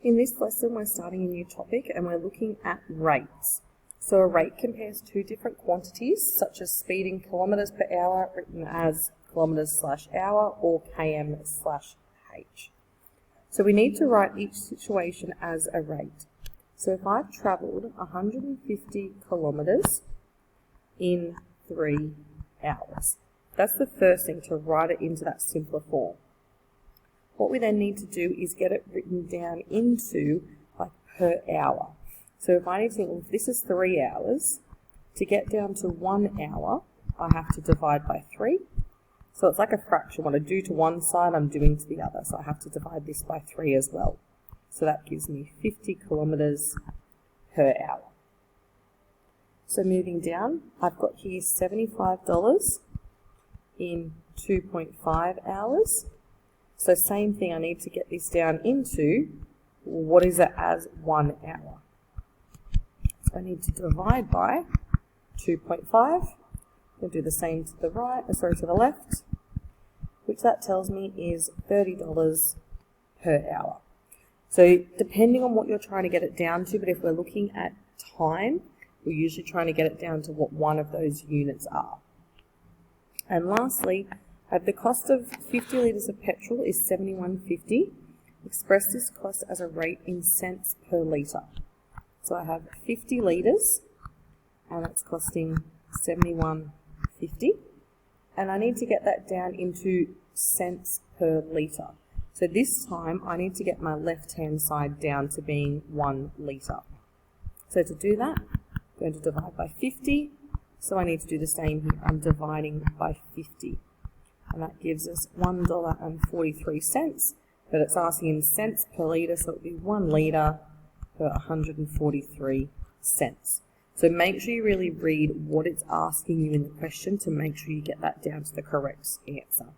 In this lesson, we're starting a new topic and we're looking at rates. So a rate compares two different quantities, such as speed in kilometres per hour, written as kilometres/hour or km/h. So we need to write each situation as a rate. So if I've travelled 150 kilometres in 3 hours, that's the first thing, to write it into that simpler form. What we then need to do is get it written down into like per hour. So if I need to think, well, if this is 3 hours, to get down to 1 hour, I have to divide by 3. So it's like a fraction. What I do to one side, I'm doing to the other. So I have to divide this by 3 as well. So that gives me 50 kilometres per hour. So moving down, I've got here $75 in 2.5 hours. So same thing, I need to get this down into, what is it as 1 hour? So I need to divide by 2.5. We'll do the same to the to the left, which that tells me is $30 per hour. So depending on what you're trying to get it down to, but if we're looking at time, we're usually trying to get it down to what one of those units are. And lastly, the cost of 50 litres of petrol is $71.50. Express this cost as a rate in cents per litre. So I have 50 litres, and that's costing $71.50. And I need to get that down into cents per litre. So this time I need to get my left-hand side down to being 1 litre. So to do that, I'm going to divide by 50. So I need to do the same here. I'm dividing by 50. And that gives us $1.43, but it's asking in cents per litre, so it would be 1 litre per 143 cents. So make sure you really read what it's asking you in the question to make sure you get that down to the correct answer.